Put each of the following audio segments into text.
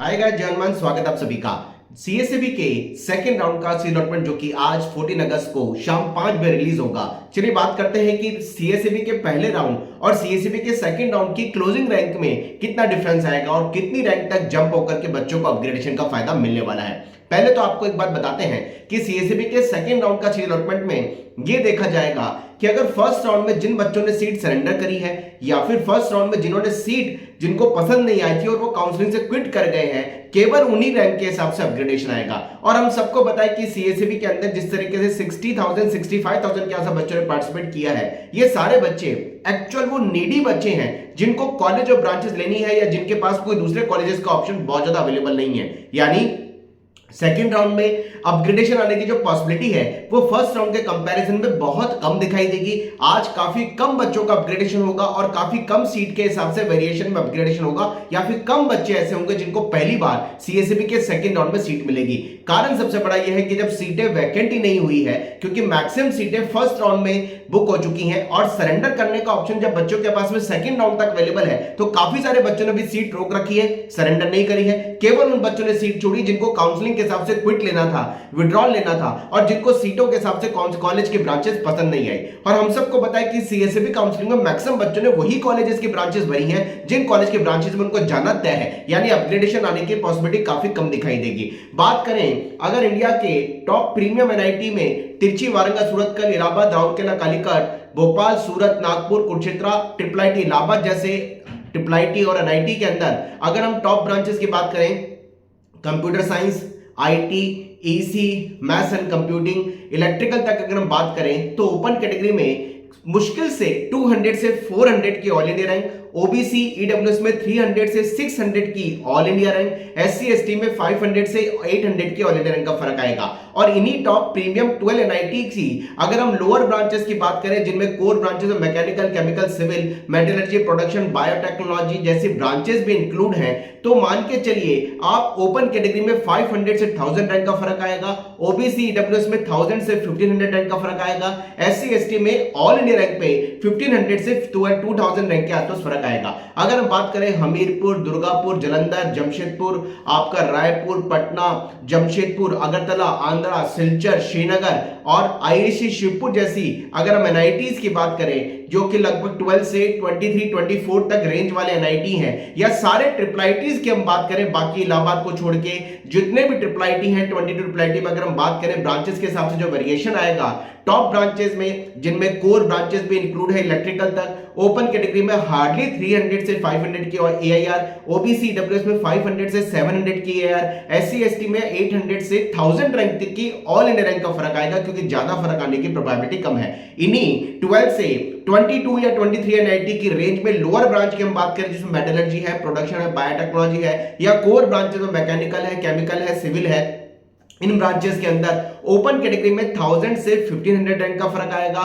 Hi guys, जय हनुमान। स्वागत आप सभी का। सीएसईबी के सेकंड राउंड का सीट अलॉटमेंट जो कि आज 14 अगस्त को शाम 5 बजे रिलीज होगा। चलिए बात करते हैं कि सीएसईबी के पहले राउंड और सीएसईबी के सेकंड राउंड की क्लोजिंग रैंक में कितना डिफरेंस आएगा और कितनी रैंक तक जंप होकर के बच्चों को अपग्रेडेशन का फायदा मिलने वाला है। पहले तो आपको एक बात बताते हैं कि सीएसईबी के सेकंड राउंड का सीट अलॉटमेंट में यह देखा जाएगा कि अगर फर्स्ट राउंड में जिन बच्चों ने सीट सरेंडर करी है या फिर फर्स्ट राउंड में जिन्होंने सीट जिनको पसंद नहीं आई थी और वो काउंसलिंग से क्विट कर गए हैं, केवल उन्हीं रैंक के हिसाब से अपग्रेडेशन आएगा। और हम सबको बताएं कि सीएसईबी के अंदर जिस तरीके से 60,000 65,000 के आसपास बच्चों ने पार्टिसिपेट किया है, ये सारे बच्चे एक्चुअल वो नीडी बच्चे हैं जिनको कॉलेज और ब्रांचेस लेनी है या जिनके पास कोई दूसरे कॉलेजेस का ऑप्शन बहुत ज्यादा अवेलेबल नहीं है। यानी सेकेंड राउंड में अपग्रेडेशन आने की जो पॉसिबिलिटी है वो फर्स्ट राउंड के कंपैरिजन में बहुत कम दिखाई देगी। आज काफी कम बच्चों का अपग्रेडेशन होगा और काफी कम सीट के हिसाब से वेरिएशन में अपग्रेडेशन होगा, या फिर कम बच्चे ऐसे होंगे जिनको पहली बार सीएसईबी के सेकेंड राउंड में सीट मिलेगी। कारण सबसे बड़ा यह है कि जब सीटें वैकेंट ही नहीं हुई है, क्योंकि मैक्सिमम सीटें फर्स्ट राउंड में बुक हो चुकी हैं और सरेंडर करने का ऑप्शन जब बच्चों के पास में सेकेंड राउंड तक अवेलेबल है, तो काफी सारे बच्चों ने भी सीट रोक रखी है, सरेंडर नहीं करी है। केवल उन बच्चों ने सीट छोड़ी जिनको काउंसलिंग के हिसाब से क्विट लेना था, विड्रॉल लेना था, और जिनको सीटों के हिसाब से कॉलेज के ब्रांचेस पसंद नहीं आई। और हम सबको पता है कि सीएसईबी काउंसलिंग में मैक्सिमम बच्चों ने वही कॉलेजेस की ब्रांचेस भरी हैं जिन कॉलेज के ब्रांचेस में उनको जाना तय है, यानी अपग्रेडेशन आने की पॉसिबिलिटी काफी कम दिखाई देगी। बात करें अगर इंडिया के टॉप प्रीमियम एनआईटी में तिरछी, वारंगा, सूरतकल, इलाहाबाद, राउरकेला, कालीकट, भोपाल, सूरत, नागपुर, कुरुक्षेत्र, ट्रिपल आईटी इलाहाबाद जैसे ट्रिपल आईटी और एनआईटी के अंदर अगर हम टॉप ब्रांचेस की बात करें, computer science, IT, EC, maths and computing, electrical तक अगर हम बात करें तो ओपन कैटेगरी में मुश्किल से 200 से 400 की all India rank, OBC EWS में 300 से 600 की all India rank, SC ST में 500 से 800 की ऑल इंडिया रैंक का फर्क आएगा। और इन्हीं टॉप प्रीमियम 12 एनआईटी की अगर हम लोअर ब्रांचेस की बात करें, जिनमें कोर ब्रांचेस में mechanical, chemical, civil, metallurgy, production, biotechnology जैसी ब्रांचेस भी इंक्लूड हैं, तो मान के चलिए आप ओपन कैटेगरी में 500 से 1000 रैंक का फर्क आएगा, ओबीसी ईडब्ल्यूएस में 1000 से 1500 रैंक का फर्क आएगा, एससी एसटी में ऑल इंडिया रैंक पे 1500 से 2000 रैंक के आसपास फर्क आएगा। अगर हम बात करें हमीरपुर, दुर्गापुर, जलंधर, जमशेदपुर, आपका रायपुर, पटना, जमशेदपुर, अगरतला, आंध्रा, सिलचर, श्रीनगर और आईआईसी शिवपुर जैसी अगर हम एनआईटीज की बात करें जो कि लगभग 12 से 23-24 तक रेंज वाले एनआईटी हैं, या सारे ट्रिपल आईटीज की हम बात करें, बाकी इलाहाबाद को छोड़ के जितने भी ट्रिपल आईटी हैं 22 ट्रिपल आईटी में अगर हम बात करें ब्रांचेस के हिसाब से जो वेरिएशन आएगा टॉप ब्रांचेस में, जिनमें कोर ब्रांचेस भी इंक्लूड है इलेक्ट्रिकल तक, ओपन कैटेगरी में हार्डली 300 से 500 की और एआईआर, ओबीसी डब्ल्यूएस में 500 से 700 की एआईआर, एससी एसटी में 800 से 1000 रैंक तक की ऑल इंडिया रैंक का फर्क आएगा, क्योंकि ज्यादा फर्क आने की प्रोबेबिलिटी कम है। इन्हीं 12 से 22 या 23 एनआईटी की रेंज में लोअर ब्रांच की हम बात करें जिसमें मेटलर्जी है, प्रोडक्शन है, बायोटेक्नोलॉजी है, या कोर ब्रांचेस में मैकेनिकल है, केमिकल है, सिविल है, इन ब्रांचेस के अंदर ओपन कैटेगरी में 1000 से 1500 रैंक का फर्क आएगा,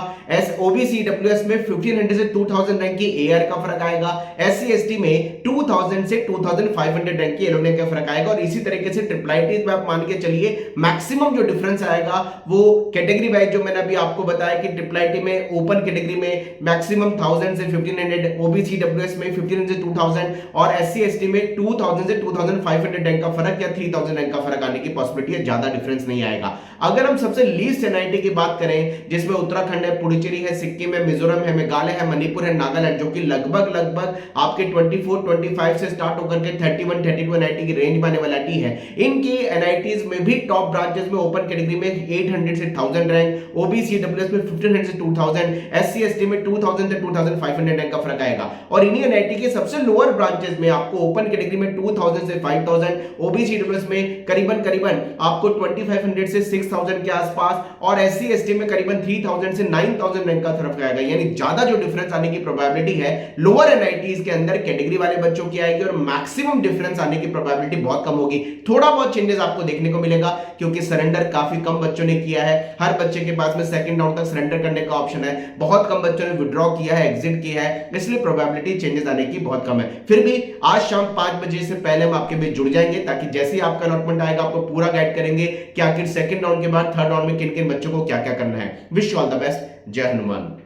ओबीसी डब्ल्यूएस में 1500 से 2000 रैंक की एआर का फर्क आएगा, एससी एसटी में 2000 से 2500 रैंक की एलोनिया का फर्क आएगा। और इसी तरीके से ट्रिपल आईटी में आप मान के चलिए मैक्सिमम जो डिफरेंस आएगा वो कैटेगरी वाइज जो मैंने अभी आपको बताया कि ट्रिपल आईटी में ओपन कैटेगरी में मैक्सिमम 1000 से 1500, ओबीसी डब्ल्यूएस में 1500 से 2000 और एससी एसटी में 2000 से 2500 रैंक का फर्क या 3000 रैंक का फर्क आने की पॉसिबिलिटी है, ज्यादा डिफरेंस नहीं आएगा। अगर हम सबसे लीस्ट एनआईटी की बात करें जिसमें उत्तराखंड है, पुडुचेरी है, सिक्किम है, मिजोरम है, मेघालय है, मणिपुर है, नागालैंड, जो कि लगभग आपके 24-25 से स्टार्ट होकर के 31-32 एनआईटी की रेंज में आने वाली एनआईटी है, इनकी एनआईटीज में भी टॉप ब्रांचेस में ओपन कैटेगरी में 800 से 1000 रैंक, ओबीसी डब्ल्यूएस में 1500 से 2000, एससी एसटी में 2000 से 2500 रैंक का फर्क आएगा। और इन्हीं एनआईटी के सबसे लोअर ब्रांचेस में आपको ओपन कैटेगरी में 2000 से 5000, ओबीसी डब्ल्यूएस में करीबन आपको 2500 से 6000 के आसपास और एससी एसटी में करीबन 3000 से 9000 रैंक का फर्क आएगा। यानी ज्यादा जो डिफरेंस आने की प्रोबेबिलिटी है लोअर एनआईटीज के अंदर कैटेगरी वाले बच्चों की आएगी और मैक्सिमम डिफरेंस आने की प्रोबेबिलिटी बहुत कम होगी। थोड़ा बहुत चेंजेस आपको देखने को मिलेगा क्योंकि सरेंडर काफी कम बच्चों ने किया है, हर बच्चे के पास में सेकंड राउंड तक सरेंडर करने का ऑप्शन है, बहुत कम बच्चों ने विड्रॉ किया है, एग्जिट किया है, इसलिए प्रोबेबिलिटी चेंजेस आने की बहुत कम है। फिर भी आज शाम 5 बजे से पहले हम आपके बीच जुड़ जाएंगे ताकि जैसे ही आपका अलॉटमेंट आएगा आपको पूरा गाइड करेंगे कि आखिर सेकंड राउंड के बाद थर्ड राउंड में किन किन बच्चों को क्या क्या करना है। Wish you all the best. जय हनुमान।